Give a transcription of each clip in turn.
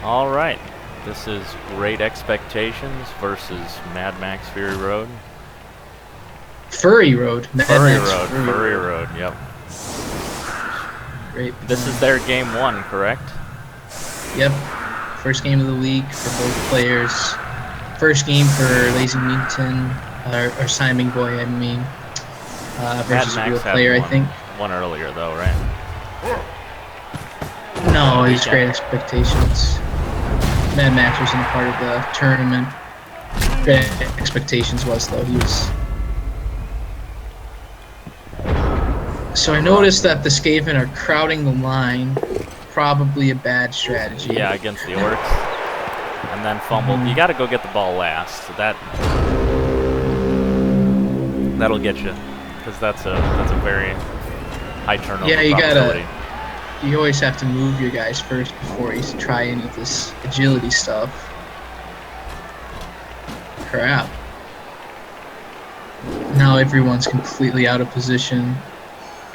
All right. This is Great Expectations versus Mad Max Fury Road. Furry Road. Furry Road, yep. Great. This is their game one, correct? Yep. First game of the week for both players. First game for Lazy Meaton, or Simon Boy, I mean, versus a real player, I think. One earlier, though, right? No, he's Great Expectations. Mad Max wasn't a part of the tournament. Great Expectations was, though. He was. So I noticed that the Skaven are crowding the line. Probably a bad strategy. Yeah, against the Orcs. And then fumble. You got to go get the ball last. So that'll get you, because that's a very high turnover probability. You always have to move your guys first before you try any of this agility stuff. Crap. Now everyone's completely out of position,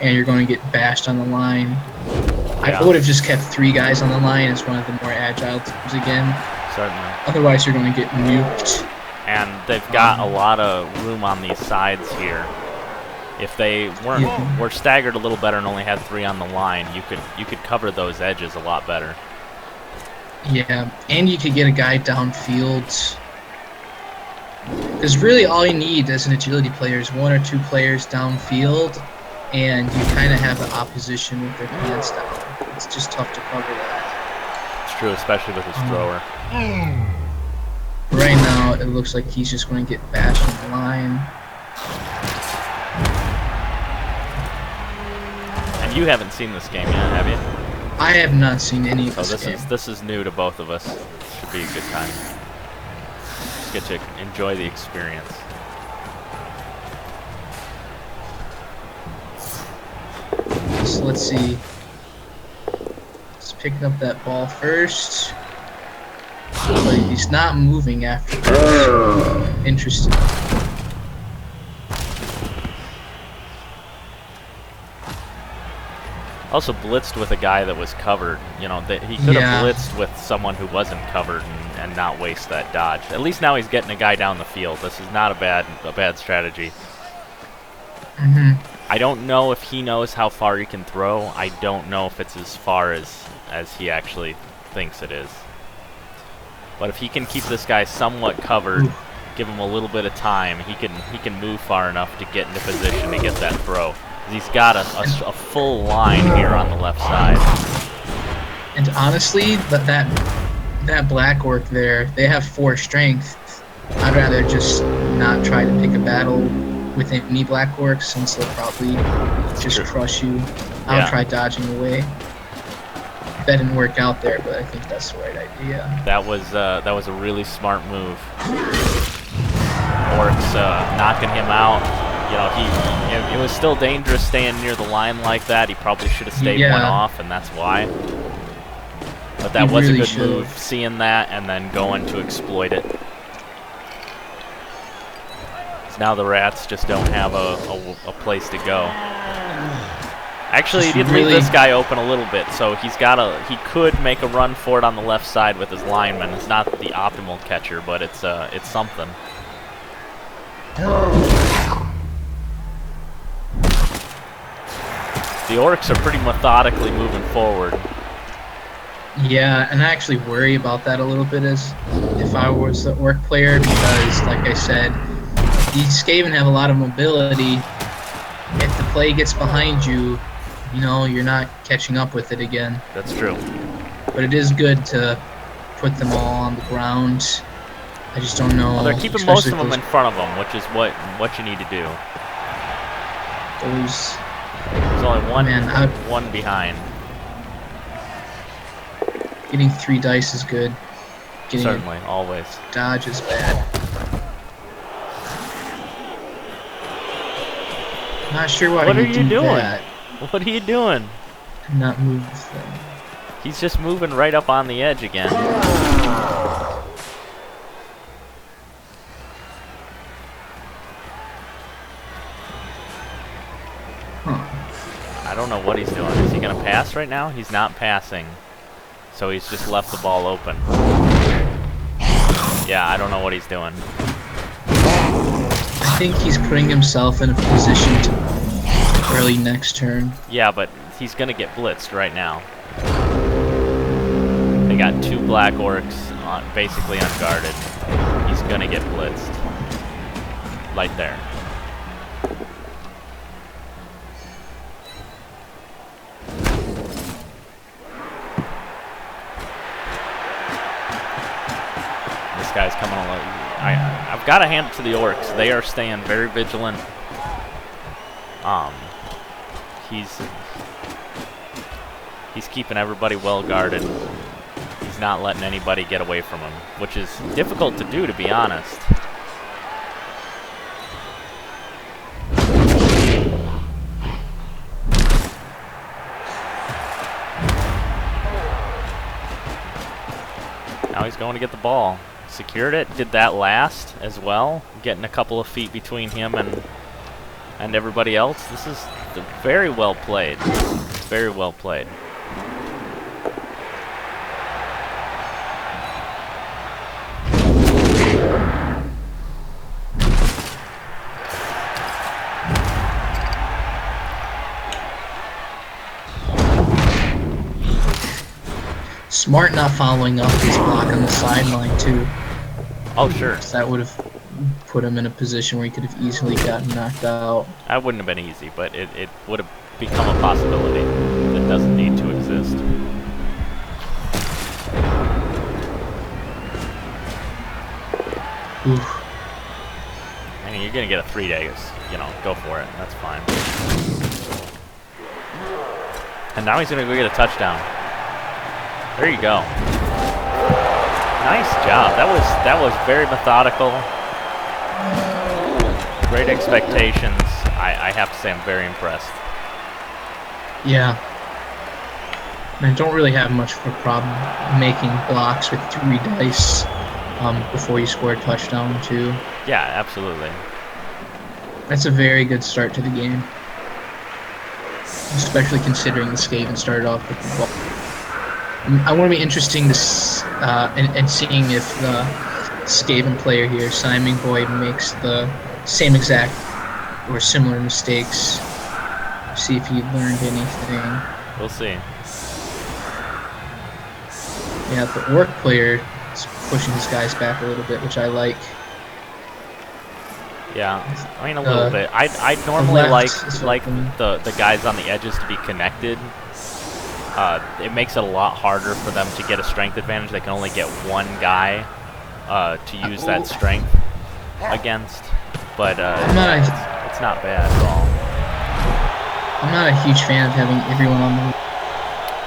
and you're going to get bashed on the line. Yeah. I would have just kept 3 guys on the line as one of the more agile teams again. Certainly. Otherwise, you're going to get nuked. And they've got a lot of room on these sides here. If they were staggered a little better and only had 3 on the line, you could cover those edges a lot better. Yeah, and you could get a guy downfield. Because really all you need as an agility player is 1 or 2 players downfield, and you kind of have the opposition with their pants down. It's just tough to cover that. It's true, especially with his thrower. Right now, it looks like he's just going to get bashed on the line. And you haven't seen this game yet, have you? I have not seen any of this game. This is new to both of us. Should be a good time. Just get to enjoy the experience. So let's see. Let's pick up that ball first. But he's not moving after that. Interesting. Also blitzed with a guy that was covered. You know, he could have blitzed with someone who wasn't covered and not waste that dodge. At least now he's getting a guy down the field. This is not a bad strategy. I don't know if he knows how far he can throw. I don't know if it's as far as he actually thinks it is. But if he can keep this guy somewhat covered, give him a little bit of time, he can move far enough to get into position to get that throw. He's got a full line here on the left side. And honestly, that black orc there, they have 4 strength. I'd rather just not try to pick a battle with any black orcs, since they'll probably just crush you. I'll try dodging away. That didn't work out there, but I think that's the right idea. That was a really smart move. Orcs knocking him out. You know, it was still dangerous staying near the line like that. He probably should have stayed one off, and that's why. But that was a good move, seeing that and then going to exploit it. So now the rats just don't have a place to go. Actually, he did leave this guy open a little bit, so he could make a run for it on the left side with his lineman. It's not the optimal catcher, but it's something. The Orcs are pretty methodically moving forward. Yeah, and I actually worry about that a little bit as if I was the Orc player, because, like I said, these Skaven have a lot of mobility. If the play gets behind you, you know, you're not catching up with it again. That's true. But it is good to put them all on the ground. I just don't know. Well, they're keeping most of them in front of them, which is what you need to do. There's only one behind. Getting 3 dice is good. Certainly, always. Dodge is bad. Not sure why What are you doing? That. What are you doing? Not move them. He's just moving right up on the edge again. I don't know what he's doing. Is he going to pass right now? He's not passing. So he's just left the ball open. Yeah, I don't know what he's doing. I think he's putting himself in a position to early next turn. Yeah, but he's gonna get blitzed right now. They got 2 black orcs basically unguarded. He's gonna get blitzed. Right there. This guy's coming along. I've got to hand it to the orcs. They are staying very vigilant. He's keeping everybody well guarded. He's not letting anybody get away from him, which is difficult to do, to be honest. Now he's going to get the ball. Secured it. Did that last as well, getting a couple of feet between him and everybody else. This is very well played. Very well played. Smart not following up his block on the sideline too. Oh, sure. That would have put him in a position where he could have easily gotten knocked out. That wouldn't have been easy, but it would have become a possibility that doesn't need to exist. Oof. I mean, you're going to get a 3 days. You know, go for it. That's fine. And now he's going to go get a touchdown. There you go. Nice job. That was very methodical. Great expectations. I have to say I'm very impressed. Yeah. I don't really have much of a problem making blocks with 3 dice before you score a touchdown too. Yeah, absolutely. That's a very good start to the game. Especially considering the Skaven started off with the ball. I want to be interesting to and seeing if the Skaven player here, Simon Boyd, makes the same exact or similar mistakes. See if he learned anything. We'll see. Yeah, the Orc player is pushing his guys back a little bit, which I like. Yeah, I mean a little bit. I normally like the guys on the edges to be connected. It makes it a lot harder for them to get a strength advantage. They can only get one guy to use that strength against, but it's not bad at all. I'm not a huge fan of having everyone on the.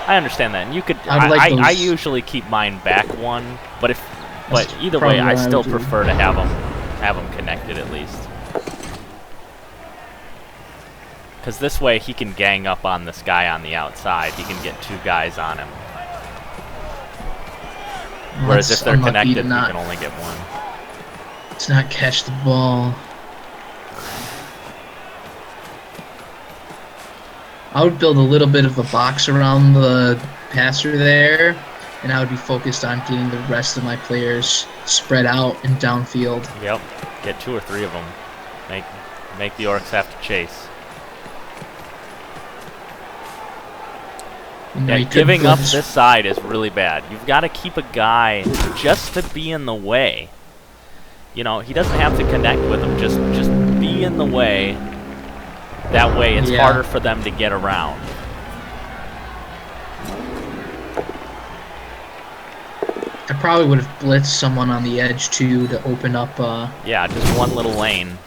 I understand that, and you could. I usually keep mine back one, but either way, I still prefer to have them connected at least. Because this way he can gang up on this guy on the outside. He can get 2 guys on him. Whereas if they're connected, he can only get 1. Let's not catch the ball. I would build a little bit of a box around the passer there, and I would be focused on getting the rest of my players spread out and downfield. Yep, get 2 or 3 of them. Make the Orcs have to chase. Yeah, giving up this side is really bad. You've got to keep a guy just to be in the way. You know, he doesn't have to connect with him. Just be in the way. That way it's harder for them to get around. I probably would have blitzed someone on the edge too to open up. Yeah, just one little lane.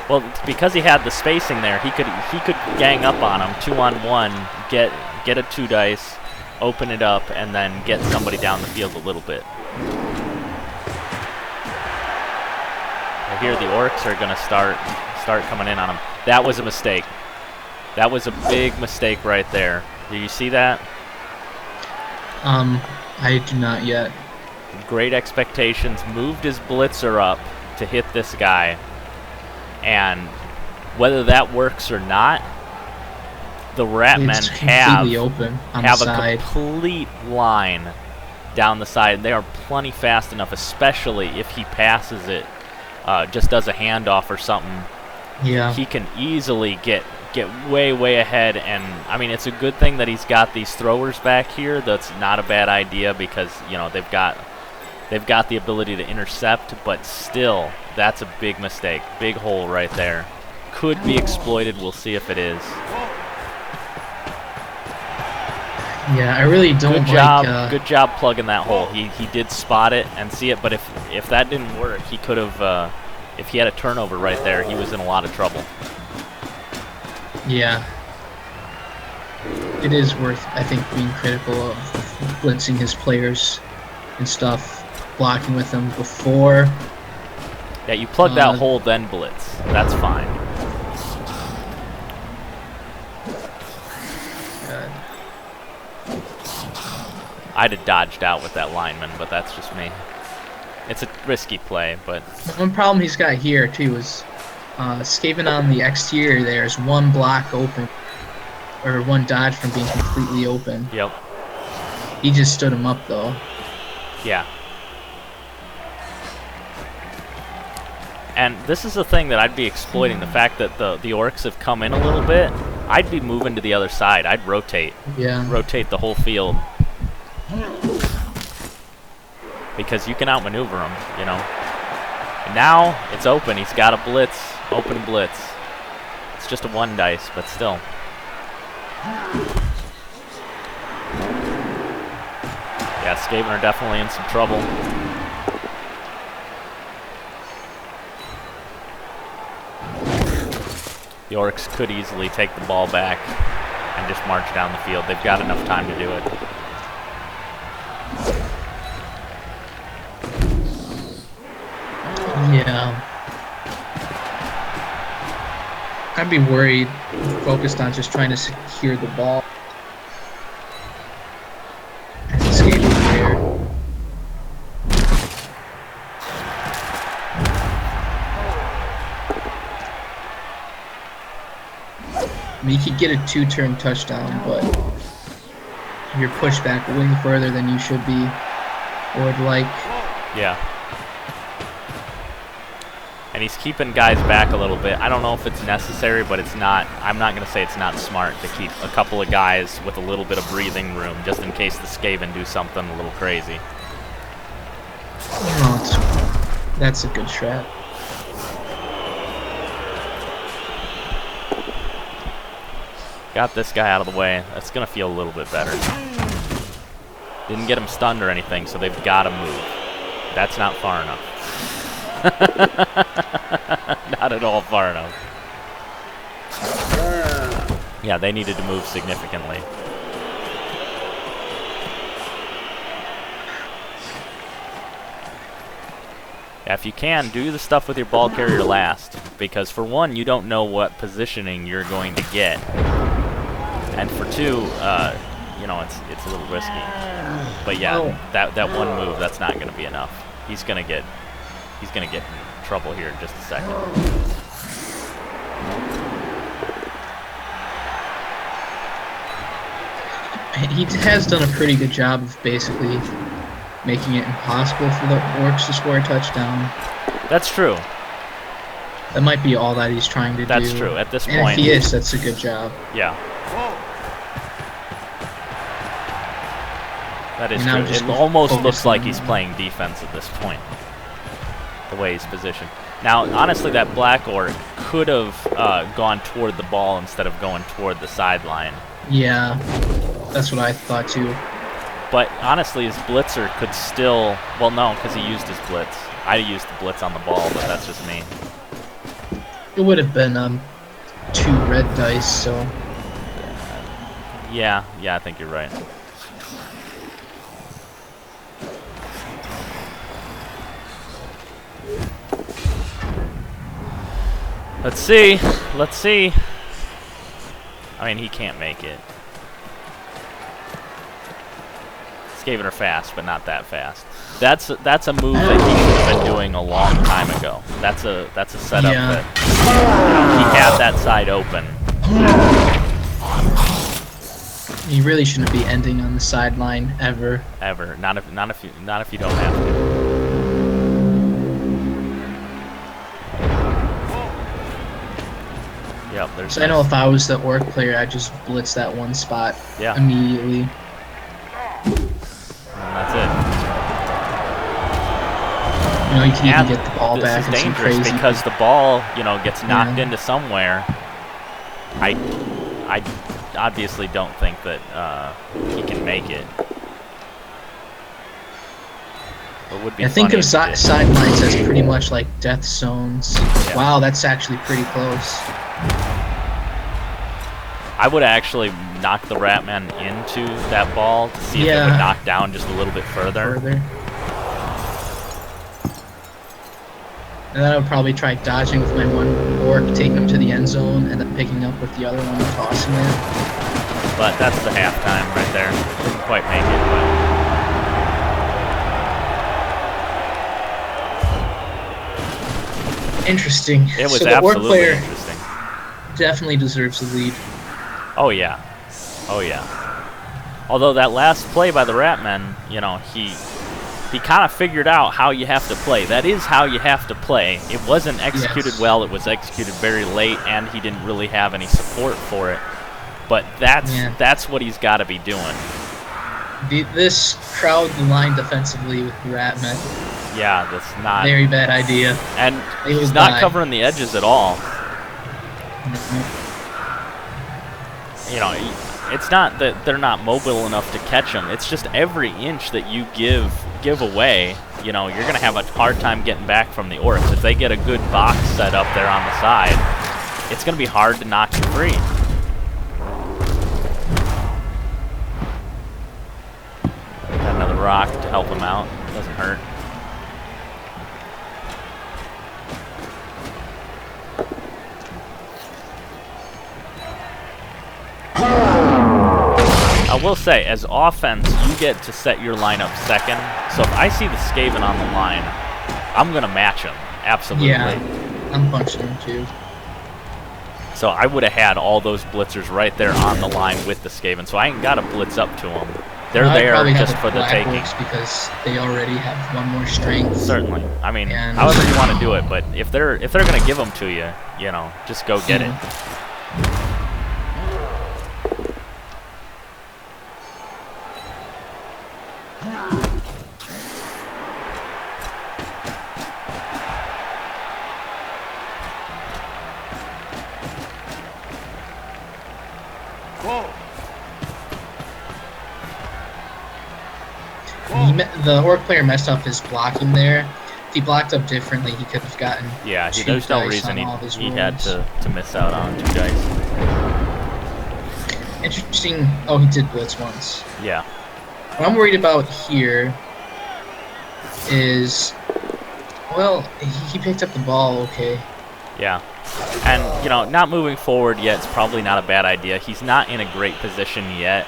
Well, because he had the spacing there, he could gang up on him 2-on-1, get a 2 dice, open it up, and then get somebody down the field a little bit. I hear the Orcs are gonna start coming in on him. That was a mistake. That was a big mistake right there. Do you see that? I do not yet. Great expectations. Moved his blitzer up to hit this guy. And whether that works or not, the rat men It's completely open on the have a side. complete line down the side. They are plenty fast enough, especially if he passes it, just does a handoff or something. Yeah. He can easily get way ahead, and I mean, it's a good thing that he's got these throwers back here. That's not a bad idea because, you know, they've got the ability to intercept, but still, that's a big mistake. Big hole right there. Could be exploited. We'll see if it is. Yeah, I really don't Good job. like... Good job plugging that hole. He did spot it and see it, but if that didn't work, he could have. If he had a turnover right there, he was in a lot of trouble. Yeah. It is worth, I think, being critical of blitzing his players and stuff, blocking with them before. Yeah, you plug that hole, then blitz. That's fine. I'd have dodged out with that lineman, but that's just me. It's a risky play, but... One problem he's got here, too, is Skaven on the exterior there is one block open, or one dodge from being completely open. Yep. He just stood him up, though. Yeah. And this is the thing that I'd be exploiting, the fact that the Orcs have come in a little bit. I'd be moving to the other side. I'd rotate. Yeah. Rotate the whole field. Because you can outmaneuver him, you know. And now it's open. He's got a blitz. Open blitz. It's just a 1 dice, but still. Yeah, Skaven are definitely in some trouble. The Orcs could easily take the ball back and just march down the field. They've got enough time to do it. Yeah. I'd be worried, focused on just trying to secure the ball. And escape there. I mean, you could get a 2-turn touchdown, but you're pushed back way further than you should be, or would like. Yeah. And he's keeping guys back a little bit. I don't know if it's necessary, but it's not. I'm not going to say it's not smart to keep a couple of guys with a little bit of breathing room, just in case the Skaven do something a little crazy. Oh, that's a good strat. Got this guy out of the way. That's going to feel a little bit better. Didn't get him stunned or anything, so they've got to move. That's not far enough. Not at all far enough. Yeah, they needed to move significantly. Yeah, if you can, do the stuff with your ball carrier last. Because for one, you don't know what positioning you're going to get. And for two, you know, it's a little risky. But yeah, that one move, that's not going to be enough. He's going to get in trouble here in just a second. He has done a pretty good job of basically making it impossible for the Orcs to score a touchdown. That's true. That might be all that he's trying to do. That's true. At this point. And if he is, that's a good job. Yeah. That is true. It almost looks like he's playing defense at this point. The way he's positioned. Now, honestly, that Black Orc could have gone toward the ball instead of going toward the sideline. Yeah, that's what I thought too. But honestly, his blitzer could still... Well, no, because he used his blitz. I used the blitz on the ball, but that's just me. It would have been 2 red dice, so... Yeah, I think you're right. Let's see. I mean, he can't make it. Skaven are fast, but not that fast. That's a move that he should have been doing a long time ago. That's a setup that he had that side open. You really shouldn't be ending on the sideline ever. Ever. Not if you don't have to. Yep, there's. So I know if I was the Orc player, I'd just blitz that one spot immediately. And that's it. You know, you can even get the ball back. This is dangerous because the ball, you know, gets knocked into somewhere. I obviously don't think that he can make it. It would be. I think of sidelines as pretty much like death zones. Yeah. Wow, that's actually pretty close. I would actually knock the Ratman into that ball to see if it would knock down just a little bit further. And then I would probably try dodging with my one Orc, taking him to the end zone, and then picking up with the other one and tossing it. But that's the halftime right there. Didn't quite make it, but... Interesting. It was so absolutely interesting. Definitely deserves the lead. Oh, yeah. Oh, yeah. Although that last play by the Ratman, you know, he kind of figured out how you have to play. That is how you have to play. It wasn't executed well. It was executed very late, and he didn't really have any support for it. But that's what he's got to be doing. This crowd the line defensively with the Ratman. Yeah, that's not... Very bad idea. And he's not covering the edges at all. You know, it's not that they're not mobile enough to catch him. It's just every inch that you give away, you know, you're going to have a hard time getting back from the Orcs. If they get a good box set up there on the side, it's going to be hard to knock you free. Got another rock to help him out. Doesn't hurt. I will say, as offense, you get to set your lineup second. So if I see the Skaven on the line, I'm going to match him. Absolutely. Yeah, I'm punching him too. So I would have had all those blitzers right there on the line with the Skaven. So I ain't got to blitz up to them. They're there just for the taking. Because they already have one more strength. Certainly. I mean, however you want to do it. But if they're going to give them to you, you know, just go get it. The Orc player messed up his blocking there. If he blocked up differently, he could have gotten. Yeah, there's no reason he had to miss out on 2 dice. Interesting. Oh, he did blitz once. Yeah. What I'm worried about here is, well, he picked up the ball okay. Yeah. And, you know, not moving forward yet is probably not a bad idea. He's not in a great position yet.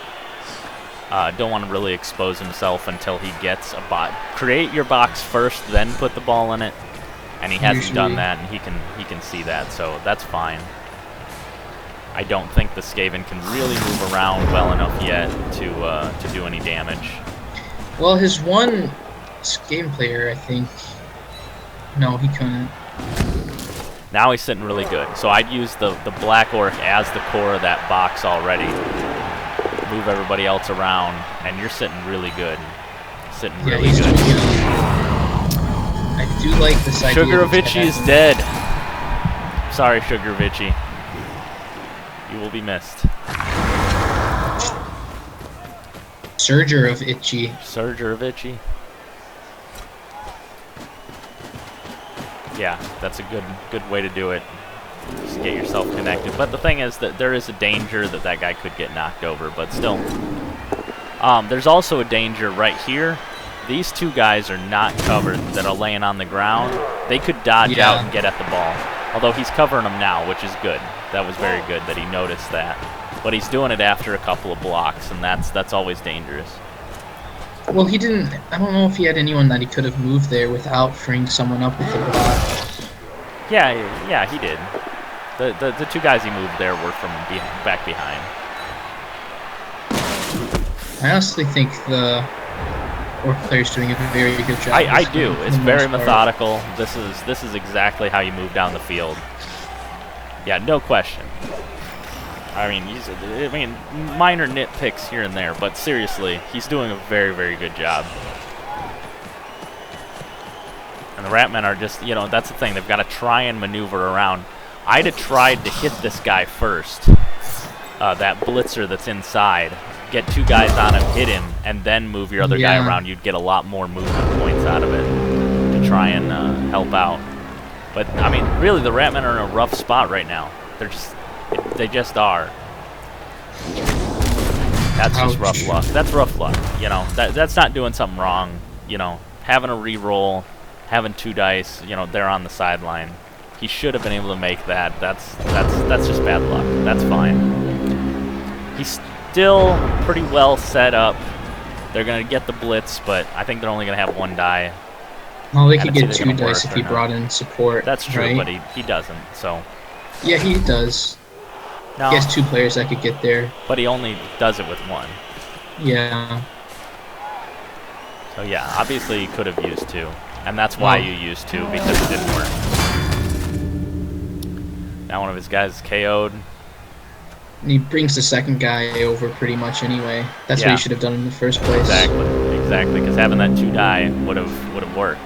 Don't want to really expose himself until he gets a bot. Create your box first, then put the ball in it. And he hasn't done that, and he can see that, so that's fine. I don't think the Skaven can really move around well enough yet to do any damage. Well, his one Skaven player, I think, no, he couldn't. Now he's sitting really good. So I'd use the Black Orc as the core of that box already. Move everybody else around, and you're sitting really good. Sitting really good. I do like this idea. Sugarovichy is dead. Sorry, Sugarovichy. You will be missed. Surgerovichy. Surgerovichy. Yeah, that's a good way to do it. Just get yourself connected. But the thing is that there is a danger that guy could get knocked over, but still. There's also a danger right here. These 2 guys are not covered that are laying on the ground. They could dodge out and get at the ball. Although he's covering them now, which is good. That was very good that he noticed that. But he's doing it after a couple of blocks, and that's always dangerous. Well, he didn't... I don't know if he had anyone that he could have moved there without freeing someone up with the block. Yeah, he did. The 2 guys he moved there were from back behind. I honestly think the Orc player's doing a very good job. I do. It's very part. methodical. This is exactly how you move down the field. Yeah, no question. I mean, minor nitpicks here and there, but seriously, he's doing a very, very good job. And the Ratmen are just, you know, that's the thing. They've got to try and maneuver around. I'd have tried to hit this guy first, that blitzer that's inside. Get 2 guys on him, hit him, and then move your other guy around. You'd get a lot more movement points out of it to try and help out. But, I mean, really, the Ratmen are in a rough spot right now. They just are. That's just rough luck. That's rough luck. You know, that's not doing something wrong. You know, having a re-roll, having 2 dice. You know, they're on the sideline. He should have been able to make that. That's just bad luck. That's fine. He's still pretty well set up. They're gonna get the blitz, but I think they're only gonna have 1 die. Well, they could get 2 dice if he brought in support. That's true, right? but he doesn't. So. Yeah, he does. No. He has 2 players that could get there. But he only does it with 1. Yeah. So yeah, obviously you could have used 2, and that's why you used 2, because it didn't work. Now one of his guys is KO'd. And he brings the second guy over pretty much anyway. That's what he should have done in the first place. Exactly, because having that 2 die would have worked.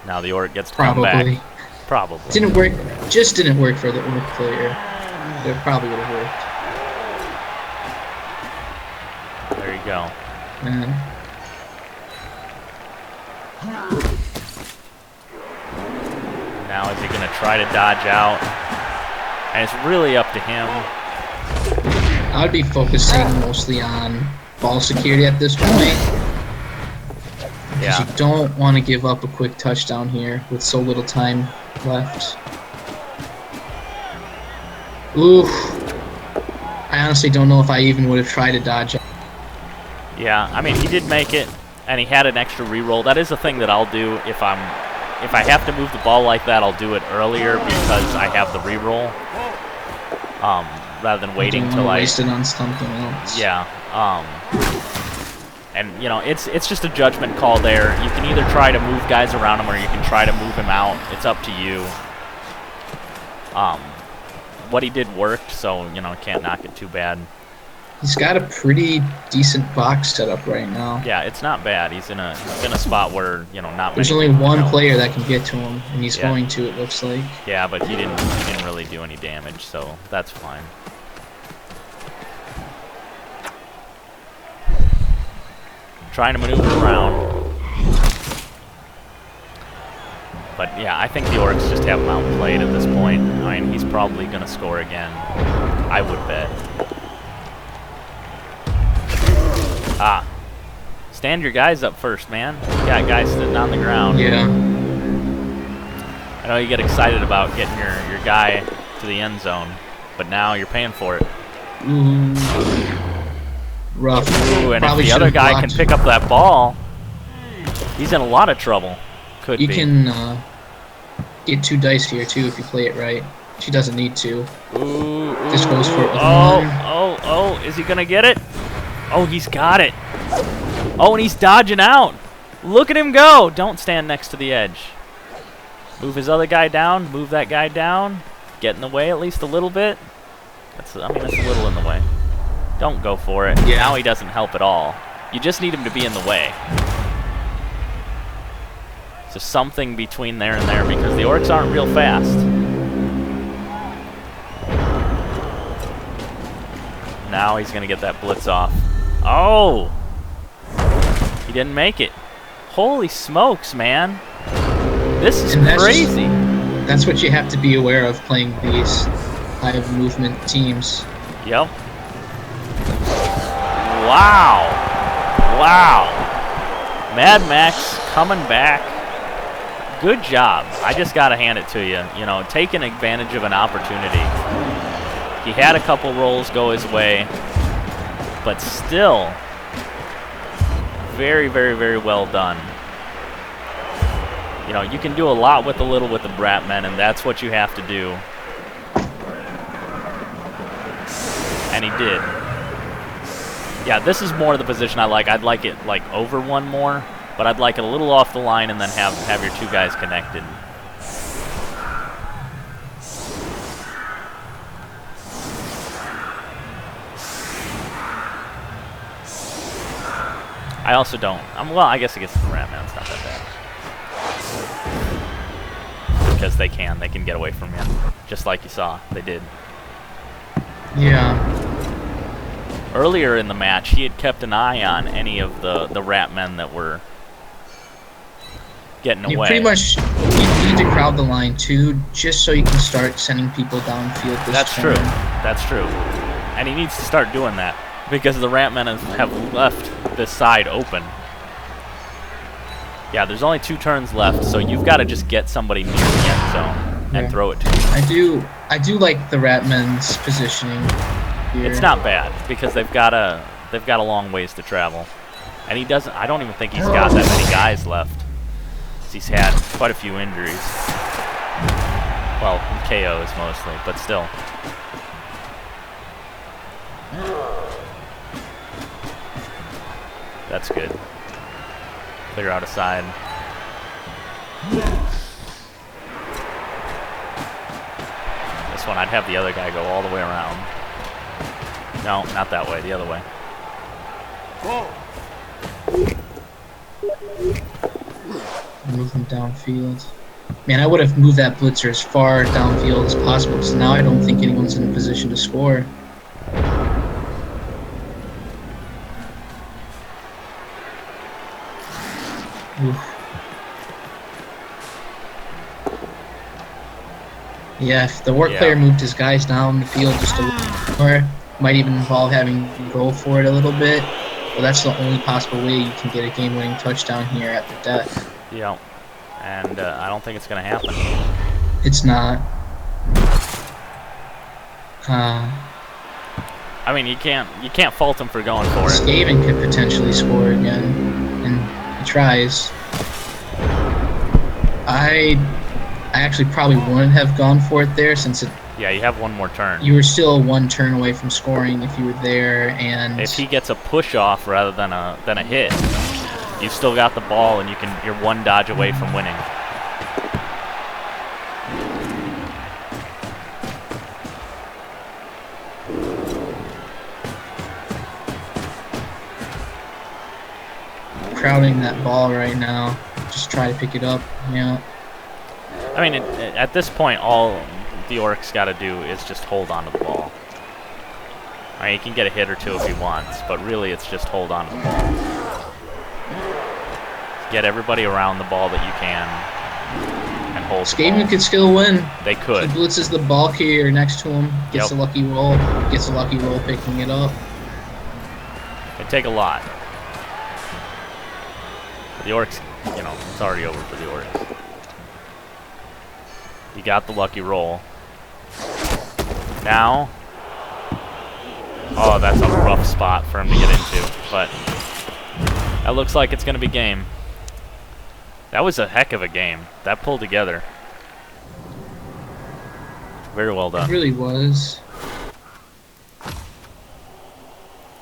Now the Orc gets to come back. Probably. Didn't work. Just didn't work for the Orc player. It probably would have worked. There you go. Now is he going to try to dodge out? And it's really up to him. I would be focusing mostly on ball security at this point. Because you don't want to give up a quick touchdown here with so little time left. Oof. I honestly don't know if I even would have tried to dodge. Yeah, I mean, he did make it, and he had an extra re-roll. That is the thing that I'll do if I have to move the ball like that. I'll do it earlier because I have the re-roll, rather than waiting till I waste it on something else. Yeah. And you know, it's just a judgment call there. You can either try to move guys around him, or you can try to move him out. It's up to you. What he did worked, so you know, can't knock it too bad. He's got a pretty decent box set up right now. Yeah, it's not bad. He's in a spot where, you know, not There's many only one player that can get to him, and he's going to, it looks like. Yeah, but he didn't really do any damage, so that's fine. Trying to maneuver around. But yeah, I think the Orcs just have him outplayed at this point. I mean, he's probably going to score again. I would bet. Stand your guys up first, man. You got guys sitting on the ground. Yeah. I know you get excited about getting your guy to the end zone, but now you're paying for it. Ooh. Rough. Ooh, and if the other guy can pick up that ball, he's in a lot of trouble. Could be. You can get 2 dice here, too, if you play it right. She doesn't need to. Ooh, just goes for it with oh, is he going to get it? Oh, he's got it. Oh, and he's dodging out. Look at him go. Don't stand next to the edge. Move his other guy down. Move that guy down. Get in the way at least a little bit. That's a little in the way. Don't go for it. Yeah. Now he doesn't help at all. You just need him to be in the way. So something between there and there, because the Orcs aren't real fast. Now he's going to get that blitz off. Oh! He didn't make it. Holy smokes, man. This is crazy. That's what you have to be aware of playing these high movement teams. Yep. Wow. Wow. Mad Max coming back. Good job. I just got to hand it to you. You know, taking advantage of an opportunity. He had a couple rolls go his way, but still very, very, very well done. You know, you can do a lot with a little with the Bratmen, and that's what you have to do. And he did. Yeah, this is more the position I like. I'd like it like over one more, but I'd like it a little off the line and then have your two guys connected. I also don't. Well, I guess against the Rat Man, it's not that bad. Because they can get away from you. Just like you saw, they did. Yeah. Earlier in the match, he had kept an eye on any of the Rat Men that were getting away. Pretty much, you need to crowd the line too, just so you can start sending people downfield. That's true. That's true. And he needs to start doing that because the Rat Men have left this side open. Yeah, there's only 2 turns left, so you've got to just get somebody near the end zone and throw it to him. I do like the Rat Men's positioning here. It's not bad because they've got a long ways to travel, and he doesn't. I don't even think he's got that many guys left. He's had quite a few injuries. Well, KOs mostly, but still. That's good. Clear out a side. This one, I'd have the other guy go all the way around. No, not that way, the other way. Move him downfield. Man, I would have moved that blitzer as far downfield as possible, because now I don't think anyone's in a position to score. Oof. Yeah, if the Orc player moved his guys down the field just a little more, might even involve having to go for it a little bit. But that's the only possible way you can get a game-winning touchdown here at the death. Yeah, and I don't think it's going to happen. It's not. I mean, you can't fault him for going for it. Skaven could potentially score again, and he tries. I actually probably wouldn't have gone for it there, since it. Yeah, you have one more turn. You were still 1 turn away from scoring if you were there, and if he gets a push off rather than a hit, you've still got the ball, and you're 1 dodge away from winning. Crowding that ball right now. Just try to pick it up. Yeah. I mean, at this point, all the Orcs got to do is just hold on to the ball. I mean, he can get a hit or 2 if he wants, but really it's just hold on to the ball. Get everybody around the ball that you can and hold the ball. Skaven could still win. They could. He blitzes the ball carrier next to him, gets a lucky roll, picking it up. It'd take a lot. The Orcs, it's already over for the Orcs. You got the lucky roll. Now, oh, that's a rough spot for him to get into, but that looks like it's going to be game. That was a heck of a game. That pulled together. Very well done. It really was.